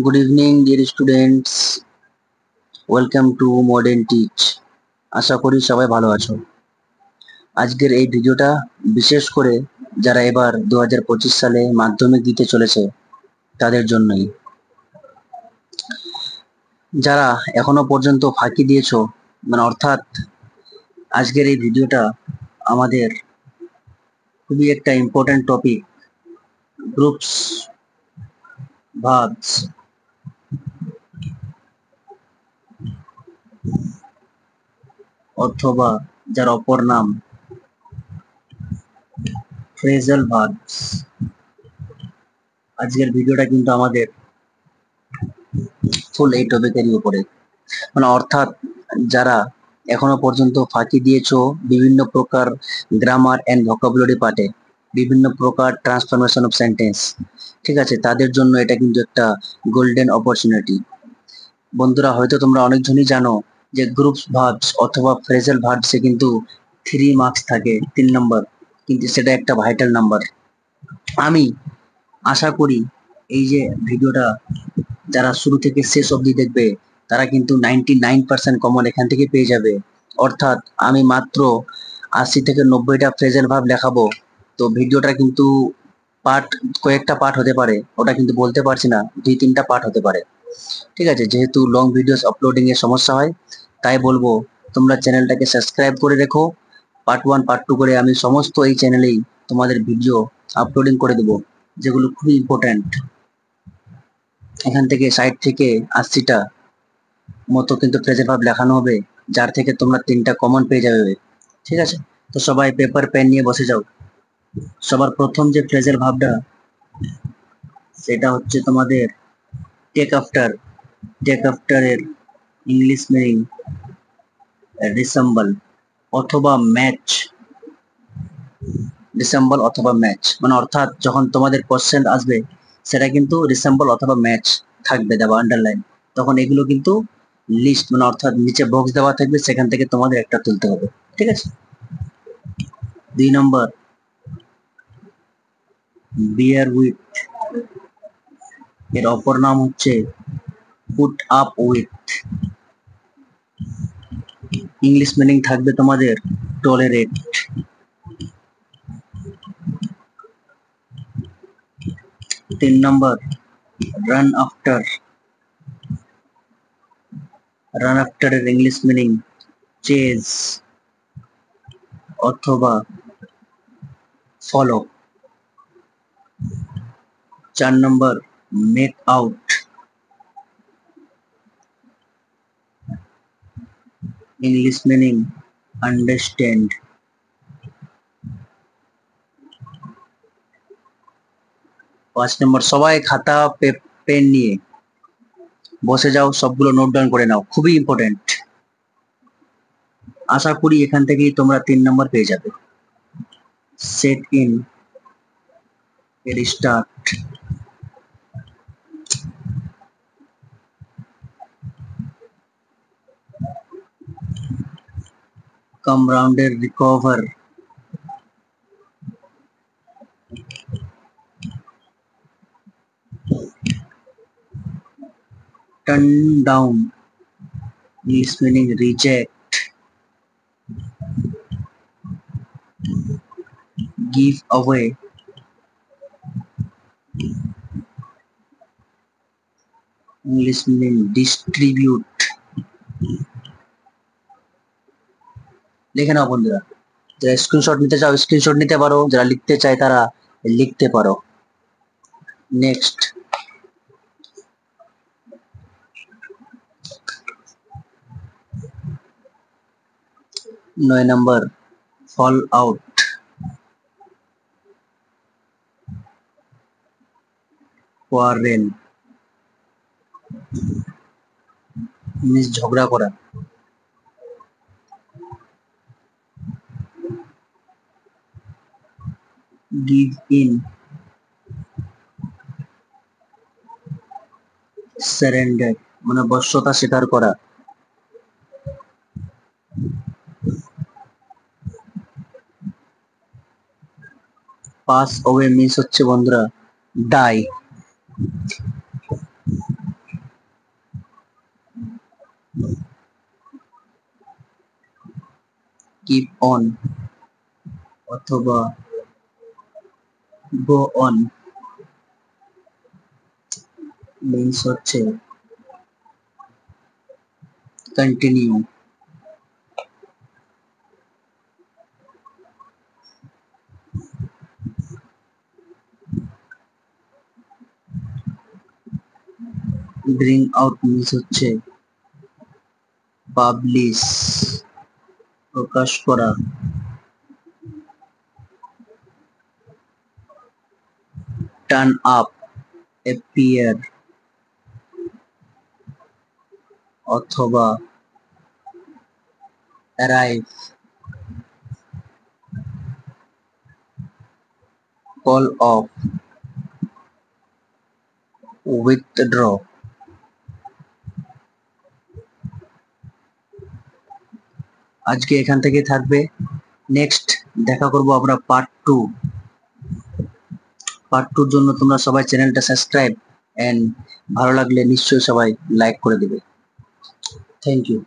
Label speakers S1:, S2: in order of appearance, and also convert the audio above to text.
S1: Good evening, dear students. Welcome to Modern Teach. আশা করি সবাই ভালো আছো। আজকের এই ভিডিওটা বিশেষ করে যারা এবার 2025 সালে মাধ্যমিক দিতে চলেছে তাদের জন্যই। যারা এখনো পর্যন্ত ফাঁকি দিয়েছো, মানে অর্থাৎ আজকের এই ভিডিওটা আমাদের খুবই একটা ইম্পর্টেন্ট টপিক, গ্রুপস ভার্বস অথবা যার অপর নাম ফ্রেজাল ভার্বস। আজকের ভিডিওটা কিন্তু আমাদের ফুল এই টপিকেরই উপরে, মানে অর্থাৎ যারা এখনো পর্যন্ত ফাঁকি দিয়েছো বিভিন্ন প্রকার গ্রামার অ্যান্ড ভোকাবুলারি পার্টে, বিভিন্ন প্রকার ট্রান্সফরমেশন অফ সেন্টেন্স, ঠিক আছে, তাদের জন্য এটা কিন্তু একটা গোল্ডেন অপরচুনিটি। বন্ধুরা, হয়তো তোমরা অনেকজনই জানো যে গ্রুপস ভার্বস অথবা ফ্রেজাল ভার্বসে কিন্তু 3 মার্কস থাকে, 3 নম্বর, কিন্তু সেটা একটা ভাইটাল নাম্বার। আমি আশা করি এই যে ভিডিওটা যারা শুরু থেকে শেষ অবধি দেখবে তারা কিন্তু 99% কমন এখান থেকে পেয়ে যাবে। অর্থাৎ আমি মাত্র 80 থেকে 90টা ফ্রেজাল ভার্ব দেখাবো, তো ভিডিওটা কিন্তু পার্ট, কয়েকটা পার্ট হতে পারে, ওটা কিন্তু বলতে পারছি না, 2-3টা পার্ট হতে পারে, ঠিক আছে। যেহেতু লং ভিডিওস আপলোডিং এর সমস্যা হয়, তাই বলবো তোমরা চ্যানেলটাকে সাবস্ক্রাইব করে রেখো। পার্ট 1 পার্ট 2 করে আমি সমস্ত এই চ্যানেলেই তোমাদের ভিডিও আপলোডিং করে দেবো, যেগুলো খুবই ইম্পর্ট্যান্ট। এখান থেকে 60 থেকে 80টা মতো কিন্তু ফ্রেজের ভাব লেখানো হবে, যার থেকে তোমরা 3টা কমন পেয়ে যাবে, ঠিক আছে। তো সবাই পেপার পেন নিয়ে বসে যাও। সবার প্রথম যে ফ্রেজের ভাবটা সেটা হচ্ছে তোমাদের টেক আফটার। টেক আফটার এর ইংলিশ মিনিং রিসেম্বল অথবা ম্যাচ। রিসেম্বল অথবা ম্যাচ মানে অর্থাৎ যখন তোমাদের কোশ্চেন আসবে সেটা কিন্তু রিসেম্বল অথবা ম্যাচ থাকবে দেওয়া আন্ডারলাইন, তখন এগুলো কিন্তু লিস্ট, মানে অর্থাৎ নিচে বক্স দেওয়া থাকবে, সেখান থেকে তোমাদের একটা তুলতে হবে, ঠিক আছে। 2 নম্বর বিয়ার উইথ, এর অপর নাম হচ্ছে put up with. English meaning থাকবে তোমাদের টলারেট। 3 নম্বর রান আফটার। রান আফটার এর ইংলিশ মিনিং চেজ অথবা ফলো। 4 নম্বর make out. English meaning understand. 5 নম্বর, সবাই খাতা পেন নিয়ে বসে যাও, সবগুলো নোট ডাউন করে নাও, খুবই ইম্পর্টেন্ট। আশা করি এখান থেকেই তোমরা 3 নম্বর পেয়ে যাবে। সেট ইন এর স্টার্ট। কাম রাউন্ড এর recover. Turn down English meaning reject. Give away English meaning distribute. লিখে নাও বন্ধুরা, যারা স্ক্রিনশট নিতে চাও স্ক্রিনশট নিতে পারো, যারা লিখতে চায় তারা লিখতে পারো। নেক্সট 9 নম্বর ফল আউট। কোয়ারেল মিন্স ঝগড়া করা। গিভ ইন সারেন্ডার মানে বশ্যতা স্বীকার করা। পাস অওয়ে মিন্স হচ্ছে বন্ধুরা ডাই। কিপ অন অথবা গো অন মিন্স হচ্ছে কন্টিনিউ। ব্রিং আউট মিন্স হচ্ছে পাবলিশ, প্রকাশ করা। টার্ন আপ, অ্যাপিয়ার অথবা অ্যারাইভ। Call of, withdraw. আজকে এখান থেকে থাকবে। নেক্সট দেখা করব আমরা পার্ট টুর জন্য তোমরা সবাই চ্যানেলটা সাবস্ক্রাইব এন্ড ভালো লাগলে নিশ্চয়ই সবাই লাইক করে দেবে। Thank you.